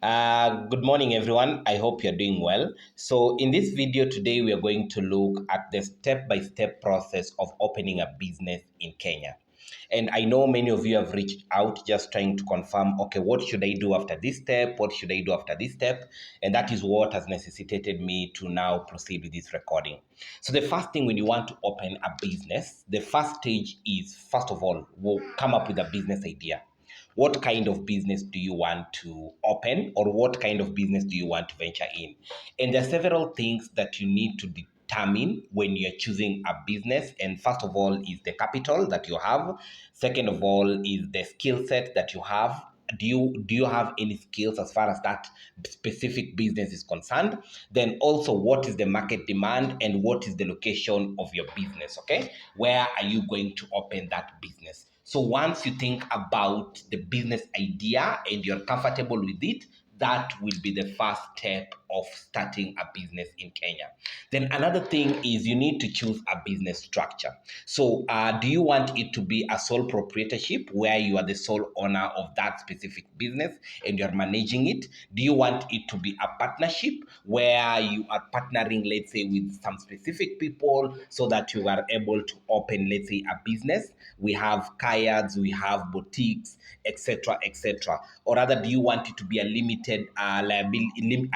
Good morning, everyone. I hope you're doing well. So, in this video today, we are going to look at the step-by-step process of opening a business in Kenya. And I know many of you have reached out just trying to confirm, okay, what should I do after this step? What should I do after this step? And that is what has necessitated me to now proceed with this recording. So the first thing when you want to open a business, the first stage is, first of all, we'll come up with a business idea. What kind of business do you want to open, or what kind of business do you want to venture in? And there are several things that you need to determine when you're choosing a business. And first of all is the capital that you have. Second of all is the skill set that you have. Do you have any skills as far as that specific business is concerned? Then also, what is the market demand and what is the location of your business? Okay, where are you going to open that business? So once you think about the business idea and you're comfortable with it, that will be the first step of starting a business in Kenya. Then another thing is you need to choose a business structure. So do you want it to be a sole proprietorship where you are the sole owner of that specific business and you're managing it? Do you want it to be a partnership where you are partnering, let's say, with some specific people so that you are able to open, let's say, a business? We have kayaks, we have boutiques, etc., etc. Or rather, do you want it to be a limited a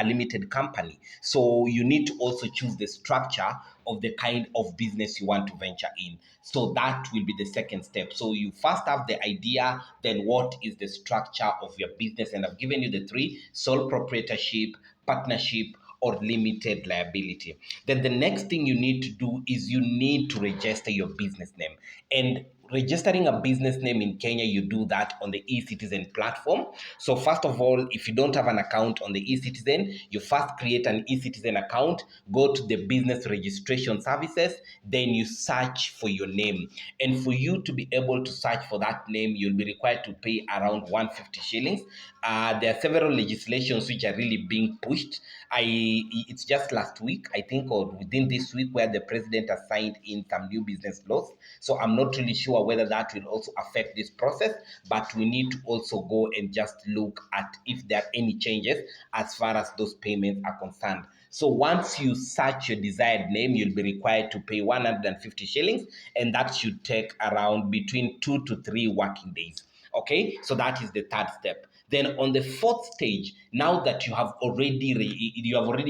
limited company? So you need to also choose the structure of the kind of business you want to venture in. So that will be the second step. So you first have the idea, then what is the structure of your business? And I've given you the three: sole proprietorship, partnership, or limited liability. Then the next thing you need to do is you need to register your business name. And registering a business name in Kenya, you do that on the eCitizen platform. So first of all, if you don't have an account on the eCitizen, you first create an eCitizen account, go to the business registration services, then you search for your name. And for you to be able to search for that name, you'll be required to pay around 150 shillings. There are several legislations which are really being pushed. It's just last week, I think, or within this week, where the president has signed in some new business laws. So I'm not really sure whether that will also affect this process, but we need to also go and just look at if there are any changes as far as those payments are concerned. So once you search your desired name, you'll be required to pay 150 shillings, and that should take around between 2 to 3 working days. Okay, so that is the third step. Then on the fourth stage, now that you have already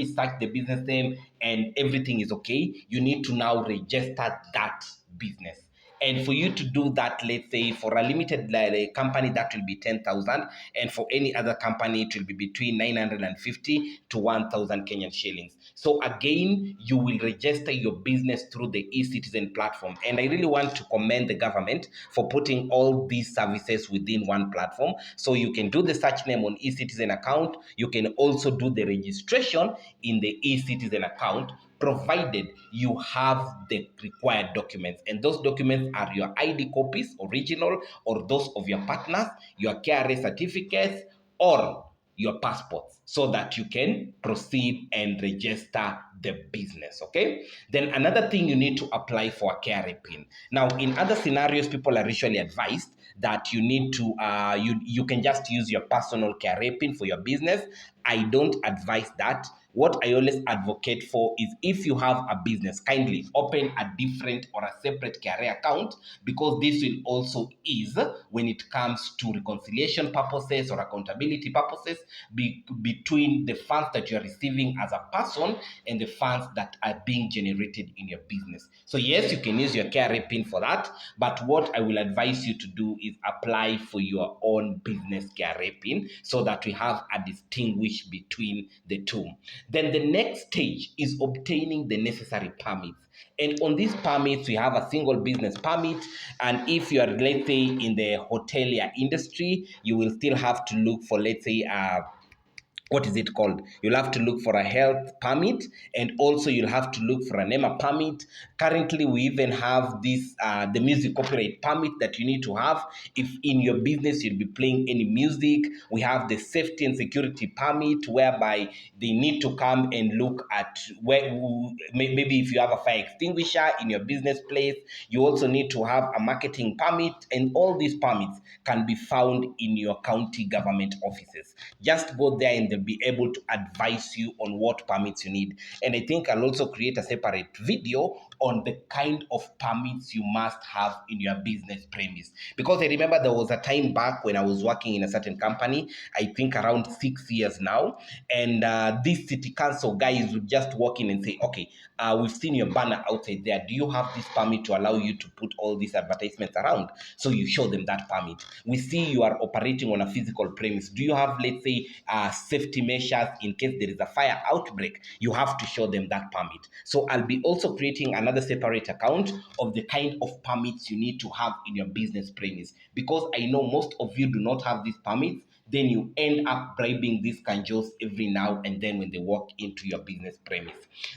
searched the business name and everything is okay, you need to now register that business. And for you to do that, let's say for a limited company, that will be 10,000. And for any other company, it will be between 950 to 1,000 Kenyan shillings. So again, you will register your business through the eCitizen platform. And I really want to commend the government for putting all these services within one platform. So you can do the search name on eCitizen account. You can also do the registration in the eCitizen account, provided you have the required documents. And those documents are your ID copies, original, or those of your partners, your KRA certificates, or your passports, so that you can proceed and register the business. Okay, then another thing, you need to apply for a KRA pin. Now in other scenarios, people are usually advised that you need to you can just use your personal KRA pin for your business. I don't advise that. What I always advocate for is, if you have a business, kindly open a different or a separate KRA account, because this will also ease when it comes to reconciliation purposes or accountability purposes between the funds that you are receiving as a person and the funds that are being generated in your business. So yes, you can use your KRA pin for that, but what I will advise you to do is apply for your own business KRA pin, so that we have a distinguish between the two. Then the next stage is obtaining the necessary permits. And on these permits, we have a single business permit. And if you are, let's say, in the hotelier industry, you will still have to look for, let's say, what is it called? You'll have to look for a health permit, and also you'll have to look for an EMA permit. Currently, we even have this the music copyright permit that you need to have. If in your business you'll be playing any music, we have the safety and security permit, whereby they need to come and look at where maybe if you have a fire extinguisher in your business place. You also need to have a marketing permit, and all these permits can be found in your county government offices. Just go there and they'll be able to advise you on what permits you need. And I think I'll also create a separate video on the kind of permits you must have in your business premise. Because I remember there was a time back when I was working in a certain company, I think around 6 years now, and these city council guys would just walk in and say, okay, we've seen your banner outside there. Do you have this permit to allow you to put all these advertisements around? So you show them that permit. We see you are operating on a physical premise. Do you have, let's say, safety measures in case there is a fire outbreak? You have to show them that permit. So I'll be also creating another separate account of the kind of permits you need to have in your business premise, because I know most of you do not have these permits. Then you end up bribing these kanjos every now and then when they walk into your business premise.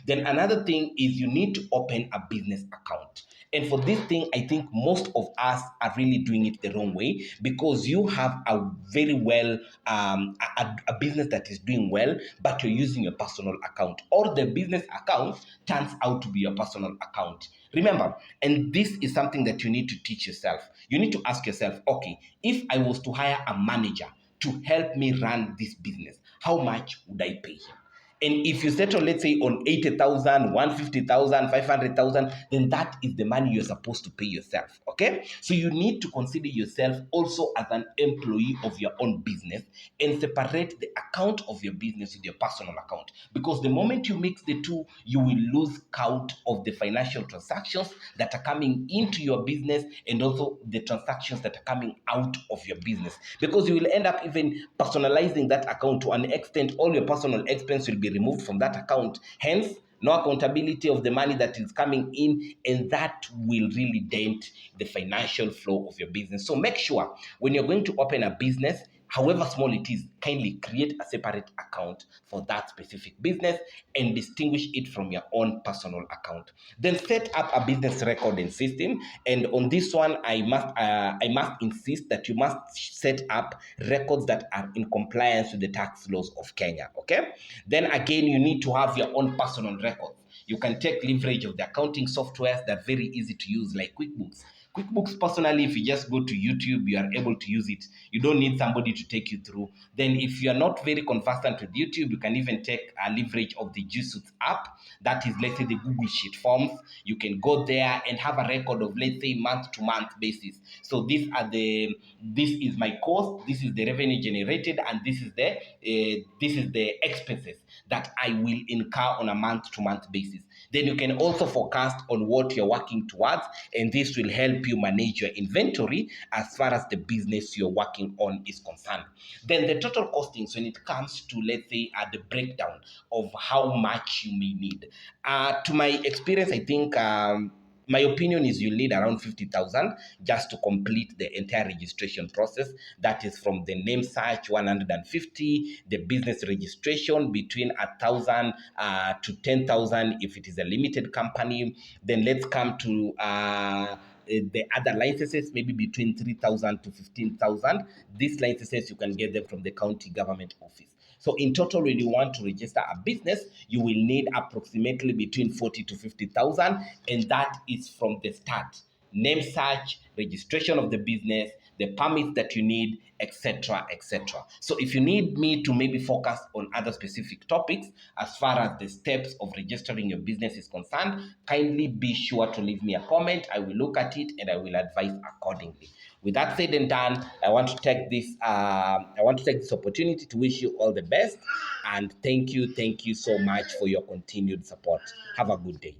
Then another thing is you need to open a business account. And for this thing, I think most of us are really doing it the wrong way, because you have a very well, a business that is doing well, but you're using your personal account, or the business account turns out to be your personal account. Remember, and this is something that you need to teach yourself. You need to ask yourself, okay, if I was to hire a manager to help me run this business, how much would I pay him? And if you settle, let's say, on 80,000, 150,000, 500,000, then that is the money you're supposed to pay yourself. Okay? So you need to consider yourself also as an employee of your own business, and separate the account of your business with your personal account. Because the moment you mix the two, you will lose count of the financial transactions that are coming into your business, and also the transactions that are coming out of your business. Because you will end up even personalizing that account to an extent. All your personal expense will be removed from that account. Hence, no accountability of the money that is coming in, and that will really dent the financial flow of your business. So make sure when you're going to open a business, however small it is, kindly create a separate account for that specific business and distinguish it from your own personal account. Then set up a business recording system. And on this one, I must insist that you must set up records that are in compliance with the tax laws of Kenya. Okay. Then again, you need to have your own personal records. You can take leverage of the accounting softwares that are very easy to use, like QuickBooks. QuickBooks, personally, if you just go to YouTube, you are able to use it. You don't need somebody to take you through. Then if you are not very conversant with YouTube, you can even take a leverage of the G Suite app. That is, let's say, the Google Sheet forms. You can go there and have a record of, let's say, month to month basis. So this is my cost, this is the revenue generated, and this is the expenses that I will incur on a month to month basis. Then you can also forecast on what you're working towards, and this will help you manage your inventory as far as the business you're working on is concerned. Then the total costings, when it comes to, let's say, the breakdown of how much you may need. To my experience, I think my opinion is you'll need around 50,000 just to complete the entire registration process. That is from the name search, 150, the business registration between 1,000 to 10,000 if it is a limited company. Then let's come to the other licenses, maybe between 3,000 to 15,000. These licenses, you can get them from the county government office. So in total, when you want to register a business, you will need approximately between 40 to 50,000, and that is from the start. Name search, registration of the business, the permits that you need, etc., etc. So if you need me to maybe focus on other specific topics as far as the steps of registering your business is concerned, kindly be sure to leave me a comment. I will look at it and I will advise accordingly. With that said and done, I want to take this opportunity to wish you all the best, and thank you so much for your continued support. Have a good day.